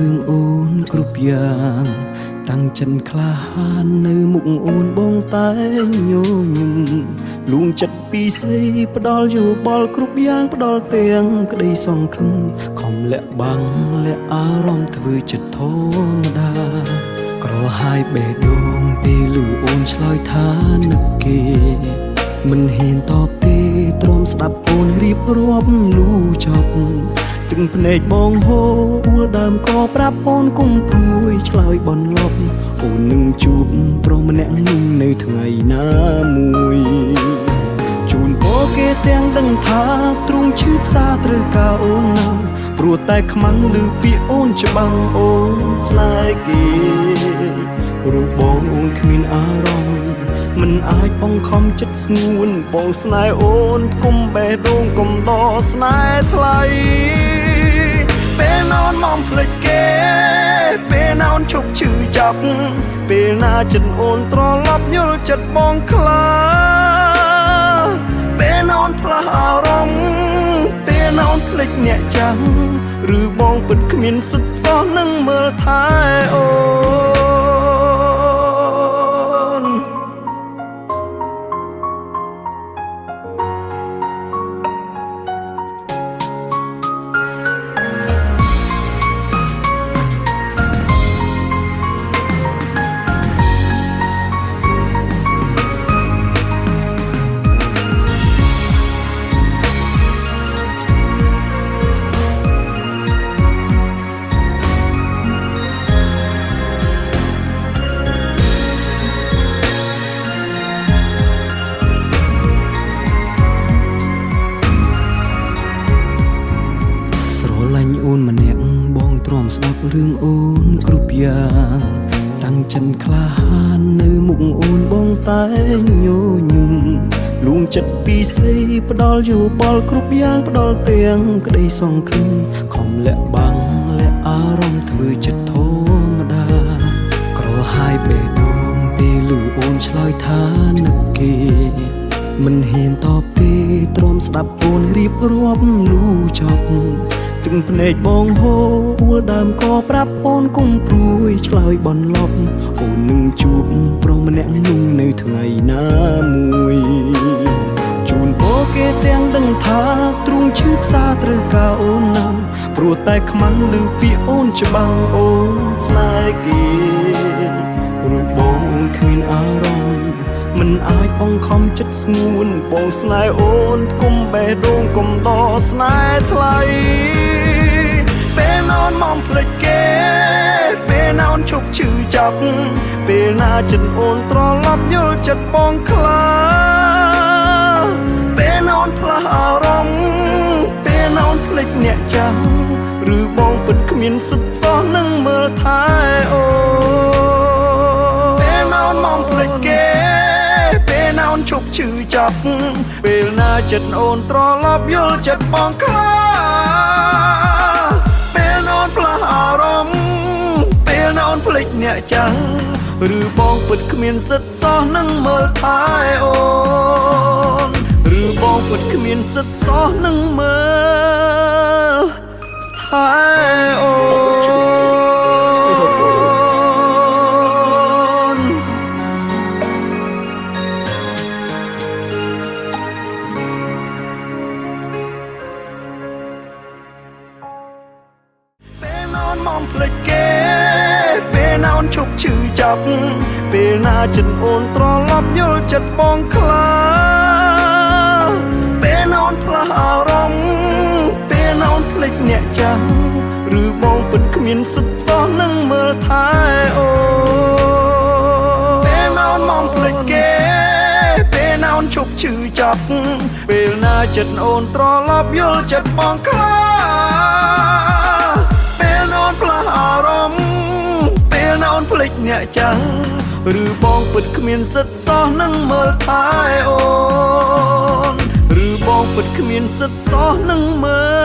រឿងអូនគ្រប់យ៉ាងតាំងចិនក្លាហាននៅមុខអូនបងតែញញឹមលួងចិត្តពីស្រីផ្ដល់យោបល់គ្រប់យ៉ាងផ្ដល់ទាំងក្តីសង្ឃឹមខំលាក់បាំងលាក់អារម្មណ៍ធ្វើចិត្តធម្មតាក្រហាយបេះដូងពេលលឺអូនឆ្លើយថានឹកគេមិនហ៊ានតបទេទ្រាំស្ដាប់អូនរៀបរាប់លូចប់ទឹកភ្នែកបងហូរដើមក៏ប្រាប់អូនគុំព្រួយឆ្លើយបនលប់អូននឹងជួបប្រុសម្នាក់នឹងនៅថ្ងៃណាមួយជូនពរគេទាំងដឹងថាទ្រង់ឈឺផ្សាត្រូវការអូនណាស់ព្រោះតែខ្មាំងឮពាក្យអូនច្បាំងអូនស្នេហ៍គេរូបបងអូនគ្មានអារម្មណ៍មិនអាចបង្ខំចិត្តស្ងួនបងស្នេហ៍អូនគុំបេះដូងគុំដកស្នេហ៍ថ្លៃពេលណាអូនមកភ្លេចគេពេលណាអូនឈប់ឈឺចាប់ពេលណាចិត្តអូនត្រឡប់យល់ចិត្តបងខ្លាពេលណាអូនផ្លាស់អារម្មណ៍ពេលណាអូនភ្លេចអ្នកចាំឬបងពិតគ្មានសិទ្ធសោះនឹងមើលថែអូអូនម្នាក់បងទ្រាំស្ដាប់រឿងអូនគ្រប់យ៉ាងតាំងចិនក្លាហាននៅមុខអូនបងតែញញឹមលួងចិត្តពីស្រីផ្ដល់យោបល់គ្រប់យ៉ាងផ្ដល់ទាំងក្តីសង្ឃឹមខំលាក់បាំងលាក់អារម្មណ៍ធ្វើចិត្តធម្មតាក្រហាយបេះដូងពេលលឺអូនឆ្លើយថានឹកគេមិនហ៊ានតបទេទ្រាំស្ដាប់អូនរៀបរាប់លូចប់ទឹកភ្នែកបងហូរដើមក៏ប្រាប់អូនគុំព្រួយឆ្លើយបនលប់អូននឹងជួបប្រុសម្នាក់នឹងនៅថ្ងៃណាមួយជូនពរគេទាំងដឹងថាទ្រង់ឈឺផ្សាត្រូវការអូនណាស់ព្រោះតែខ្មាំងឮពាក្យអូនច្បាំងអូនស្នេហ៍គេរូបបងអូនគ្មានអារម្មណ៍មិនអាចបង្ខំចិត្តស្ងួនបងស្នេហ៍អូនគុំបេះដូងគុំដកស្នេហ៍ថ្លៃពេលណាអូនមកភ្លេចគេពេលណាអូនឈប់ឈឺចាប់ពេលណាចិត្តអូនត្រឡប់យល់ចិត្តបងខ្លាពេលណាអូនផ្លាស់អារម្មណ៍ពេលណាអូនភ្លេចអ្នកចាំឬបងពិតគ្មានសិទ្ធសោះនឹងមើលថែអូពេលណាអូនមកភ្លេចគេពេលណាអូនឈប់ឈឺចាប់ពេលណាចិត្តអូនត្រឡប់យល់ចិត្តបងខ្លាពេលណាអូនផ្លាស់អារម្មណ៍ពេលណាអូនភ្លេចអ្នកចាំឬបងពិតគ្មានសិទ្ធសោះនឹងមើលថែអូនឬបងពិតគ្មានសិទ្ធសោះនឹងមើលថែអូមកភ្លេចគេពេលណាអូនឈប់ឈឺចាប់ពេលណាចិត្តអូនត្រឡប់យល់ចិត្តបងខ្លាពេលណាអូនផ្លាស់អារម្មណ៍ពេលណាអូនភ្លេចអ្នកចាំឬបងពិតគ្មានសិទ្ធសោះនឹងមើលថែអូពេលណាអូនមកភ្លេចគេពេលណាអូនឈប់ឈឺចាប់ពេលណាចិត្តអូនត្រឡប់យល់ចិត្តបងខ្លាផ្លាស់អារម្មណ៍ពេលណាអូនភ្លេចអ្នកចាំឬបងពិតគ្មានសិទ្ធសោះនឹងមើលថែអូនឬបងពិតគ្មានសិទ្ធសោះនឹងមើល